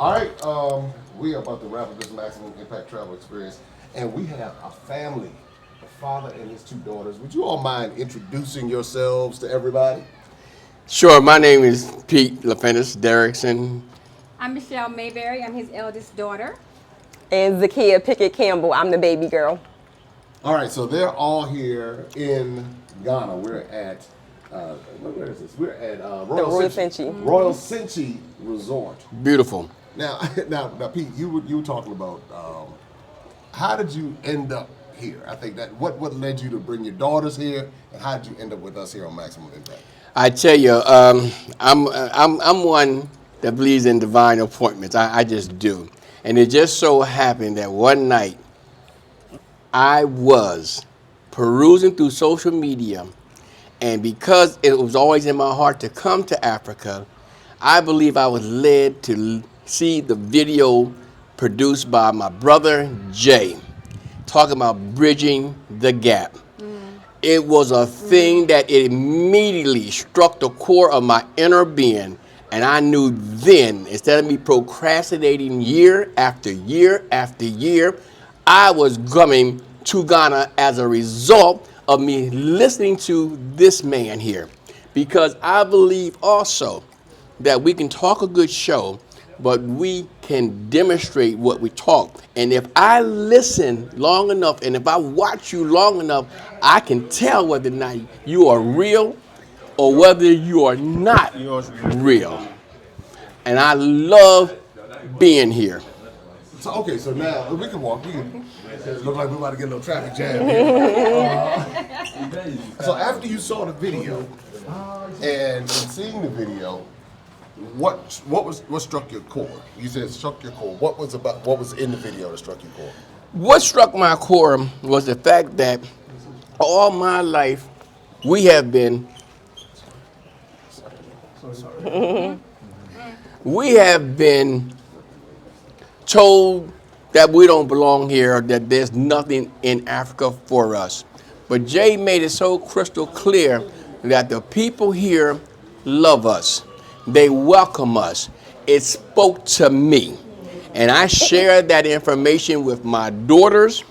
All right, we are about to wrap up this Maximum Impact Travel Experience, and we have a family, a father and his two daughters. Would you all mind introducing yourselves to everybody? Sure, my name is Pete LaFennis Derrickson. I'm Michelle Mayberry. I'm his eldest daughter. And Zakia Pickett Campbell, I'm the baby girl. All right, so they're all here in Ghana. We're at, where is this? We're at Royal Senchi. Royal Senchi Resort. Beautiful. Now, Pete, you were talking about how did you end up here? I think that what led you to bring your daughters here, and how did you end up with us here on Maximum Impact? I tell you, I'm one that believes in divine appointments. I just do. And it just so happened that one night I was perusing through social media, and because it was always in my heart to come to Africa, I believe I was led to see the video produced by my brother Jay, talking about bridging the gap. It was a thing that it immediately struck the core of my inner being, and I knew then, instead of me procrastinating year after year after year, I was coming to Ghana as a result of me listening to this man here. Because I believe also that we can talk a good show, but we can demonstrate what we talk. And if I listen long enough, and if I watch you long enough, I can tell whether or not you are real or whether you are not real. And I love being here. So okay, so now we can walk. It look like we're about to get a little traffic jam here. So after you saw the video and seeing the video, what struck your core? You said it struck your core. What was in the video that struck your core? What struck my core was the fact that all my life we have been told that we don't belong here, that there's nothing in Africa for us. But Jay made it so crystal clear that the people here love us. They welcome us. It spoke to me. And I shared that information with my daughters,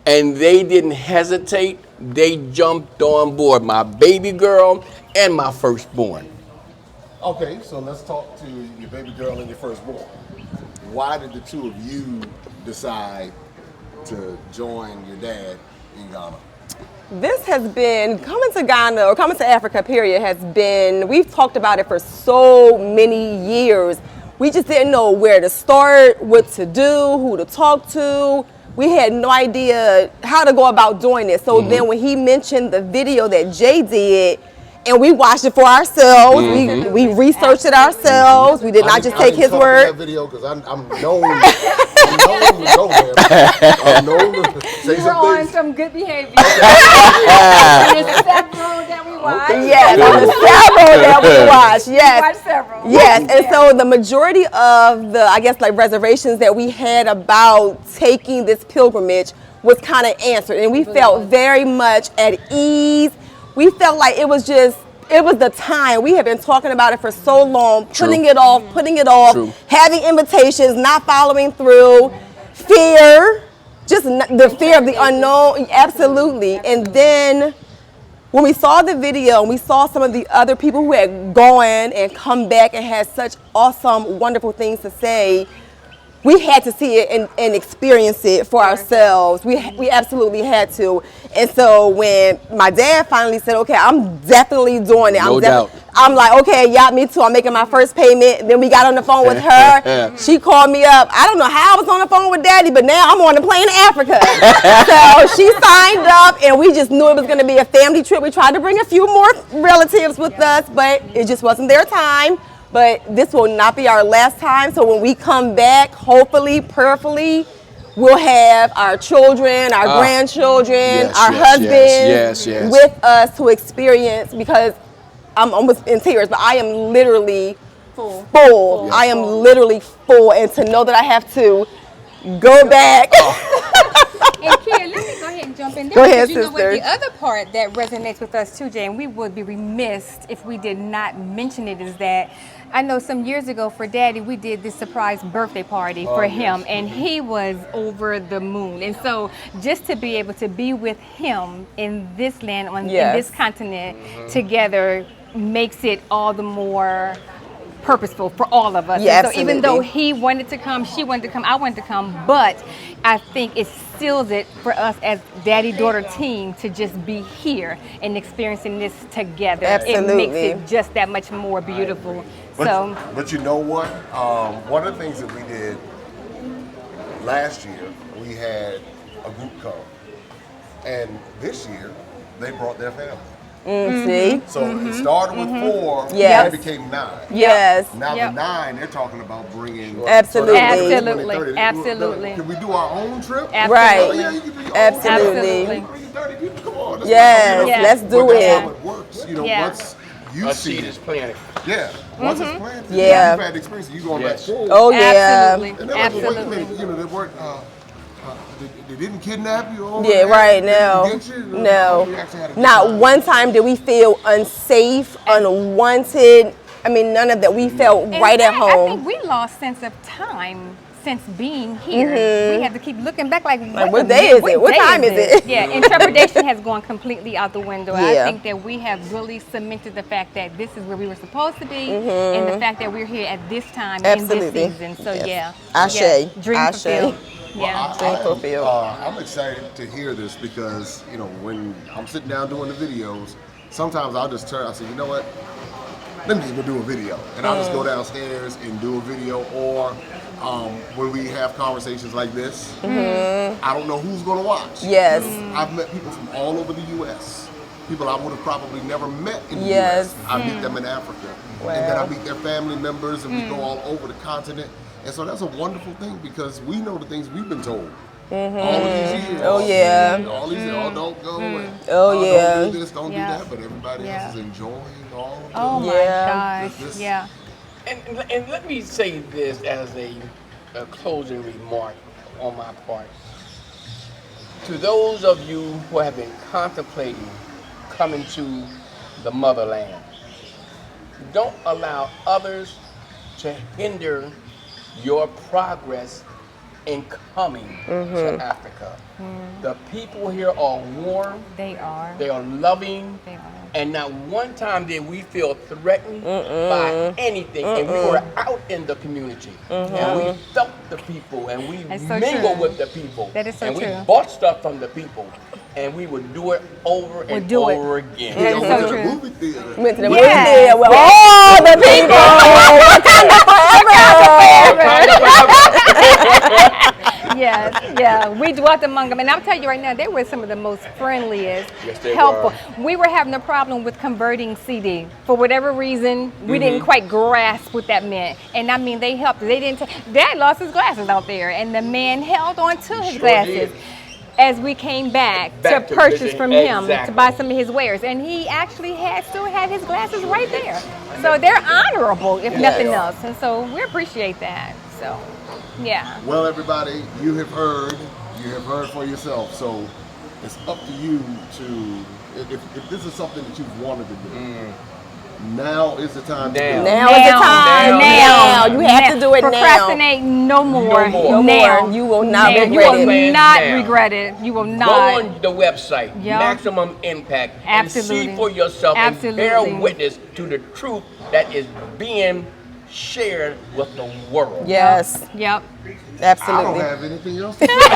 and they didn't hesitate. They jumped on board, my baby girl and my firstborn. Okay, so let's talk to your baby girl and your firstborn. Why did the two of you decide to join your dad in Ghana? This has been, coming to Ghana, or coming to Africa, period, has been, we've talked about it for so many years. We just didn't know where to start, what to do, who to talk to. We had no idea how to go about doing it. So then when he mentioned the video that Jay did, and we watched it for ourselves. We researched it ourselves. We did not just take his word. That video because I'm known to go there. I'm known to say You were some on things. some good behavior. There's several that we watched. Yes, the several that we watched. We Yes. watched several. Yes, and so the majority of the, I guess, like reservations that we had about taking this pilgrimage was kind of answered, and we felt very much at ease. We felt like it was the time. We have been talking about it for so long, putting it off, True. having invitations, not following through, fear, just the fear of the unknown, absolutely. And then when we saw the video and we saw some of the other people who had gone and come back and had such awesome, wonderful things to say, we had to see it and experience it for ourselves. We absolutely had to. And so when my dad finally said, okay, I'm definitely doing it. No doubt. I'm like, okay, yeah, me too. I'm making my first payment. Then we got on the phone with her. She called me up. I don't know how I was on the phone with Daddy, but now I'm on the plane to Africa. So she signed up, and we just knew it was going to be a family trip. We tried to bring a few more relatives with us, but it just wasn't their time. But this will not be our last time. So when we come back, hopefully, prayerfully, we'll have our children, our grandchildren, our husbands with us to experience, because I'm almost in tears, but I am literally full. I am literally full. And to know that I have to go back. And Kia, let me go ahead and jump in there. Go ahead, because you know what, sister. the other part that resonates with us too, Jay, and we would be remiss if we did not mention it, is that I know some years ago for Daddy, we did this surprise birthday party for him, and he was over the moon. And so just to be able to be with him in this land, in this continent together, makes it all the more purposeful for all of us. Yeah, and so even though he wanted to come, she wanted to come, I wanted to come, but I think it seals it for us as daddy-daughter team to just be here and experiencing this together. Absolutely. It makes it just that much more beautiful. But you know what? One of the things that we did last year, we had a group come, and this year they brought their family. See? So it started with 4, Yes. and it became 9. Yes. Now Yep. the 9, they're talking about bringing. Absolutely. Absolutely. 20, 30. Absolutely. Can we do our own trip? Absolutely. Right. Oh, yeah, you can do your Absolutely. own trip. Bring 30 people. Come on. Let's Yes, go. Yeah. let's do But that's it. how it works. You know, Yeah. once you A see seed it, is planted. yeah. Once it's planted, Yeah. you've had the experience. You going Yes. back forward. Oh yeah. Absolutely. And they're like, wait a Absolutely. minute, you know, they weren't. They didn't kidnap you. Over Yeah, there? right. They No, didn't get you? no. You actually had a good Not time. one time did we feel unsafe, unwanted. I mean, none of that. We felt In right at fact, I think home. we lost sense of time since being here. We had to keep looking back like what day is it? What day time is it? Yeah, interpretation has gone completely out the window. Yeah. I think that we have really cemented the fact that this is where we were supposed to be, and the fact that we're here at this time Absolutely. in this season. So Yes. yeah, Ashe. yeah. Dream Ashe. fulfilled. Yeah. I'm excited to hear this because, you know, when I'm sitting down doing the videos, sometimes I'll just turn, I say, you know what? Let me go do a video. And I'll just go downstairs and do a video. Or when we have conversations like this, I don't know who's going to watch. Yes. I've met people from all over the U.S. People I would have probably never met in the Yes. U.S. I meet them in Africa. Wow. And then I meet their family members and we go all over the continent. And so that's a wonderful thing because we know the things we've been told. All of these years. Oh, yeah. All these years, oh, don't go. And, Oh, yeah. Don't do this, don't Yeah. do that. But everybody Yeah. else is enjoying all of Oh it. my Yeah. gosh. This- Yeah. And let me say this as a closing remark on my part. To those of you who have been contemplating coming to the motherland, don't allow others to hinder your progress in coming to Africa. The people here are warm, They are. they are loving, They are. and not one time did we feel threatened by anything. And we were out in the community, and we felt the people, and we That's so mingled true. with the people. That is so and true. we bought stuff from the people, and we would do it over and do it. over again. That is We so went to true. the movie theater. Went to the Yes. movie theater with all the people. Yes, yeah, we dwelt among them, and I'll tell you right now, they were some of the most friendliest, Yes, they helpful. were. We were having a problem with converting CD for whatever reason. We didn't quite grasp what that meant, and I mean, they helped. They didn't. Dad lost his glasses out there, and the man held on to his Sure glasses. did. As we came back Back to to purchase visit, from him to exactly. buy some of his wares, and he actually still had his glasses right there. So they're honorable, if nothing they are. else, and so we appreciate that. So, yeah. Well, everybody, you have heard for yourself. So it's up to you to, if this is something that you've wanted to do, now is the time to do it. Now is the time. Now. You have to do it now. Procrastinate no more. No more. No Now. more. You will not Now. regret You will it. not Now. regret it. You will Go not. on the website, Yeah. Maximum Impact, Absolutely. and see for yourself Absolutely. and bear witness to the truth that is being shared with the world. Yes, Yep. I don't absolutely. have anything else to say. I'd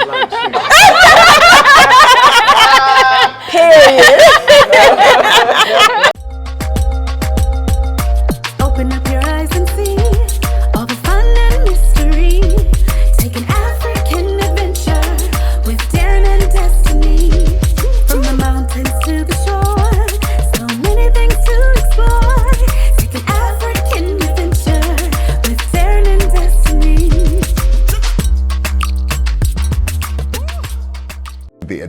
like to- Period. Open up your eyes and see all the fun and mystery. Take an African adventure with Darren and Destiny. From the mountains to the shore, so many things to explore. Take an African adventure with Darren and Destiny.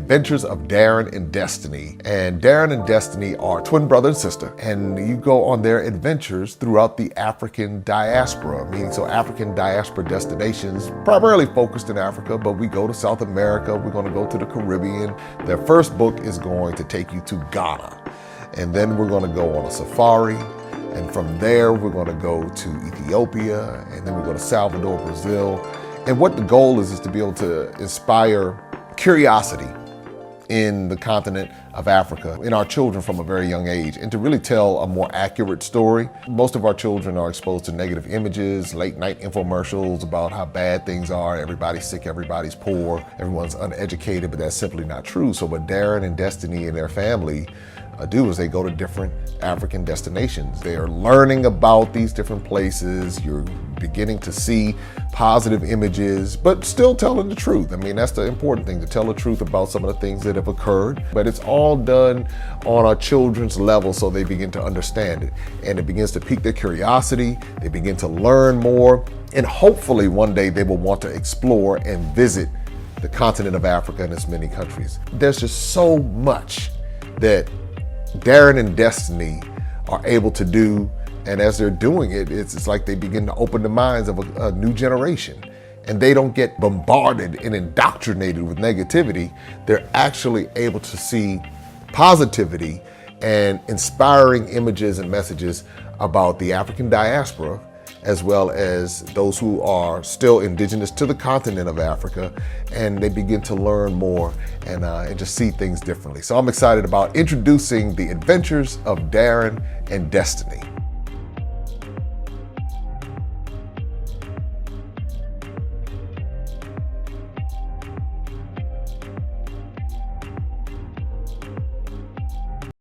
Adventures of Darren and Destiny. And Darren and Destiny are twin brother and sister, and you go on their adventures throughout the African diaspora, meaning so African diaspora destinations, primarily focused in Africa, but we go to South America, we're going to go to the Caribbean. Their first book is going to take you to Ghana, and then we're going to go on a safari. And from there, we're going to go to Ethiopia, and then we go to Salvador, Brazil. And what the goal is to be able to inspire curiosity in the continent of Africa, in our children from a very young age, and to really tell a more accurate story. Most of our children are exposed to negative images, late night infomercials about how bad things are, everybody's sick, everybody's poor, everyone's uneducated, but that's simply not true. So what Darren and Destiny and their family do is they go to different African destinations. They are learning about these different places. You're beginning to see positive images, but still telling the truth. I mean, that's the important thing, to tell the truth about some of the things that have occurred. But it's all done on our children's level so they begin to understand it. And it begins to pique their curiosity. They begin to learn more. And hopefully one day they will want to explore and visit the continent of Africa and its many countries. There's just so much that Darren and Destiny are able to do, and as they're doing it, it's like they begin to open the minds of a new generation, and they don't get bombarded and indoctrinated with negativity. They're actually able to see positivity and inspiring images and messages about the African diaspora, as well as those who are still indigenous to the continent of Africa, and they begin to learn more and just see things differently. So I'm excited about introducing the Adventures of Darren and Destiny.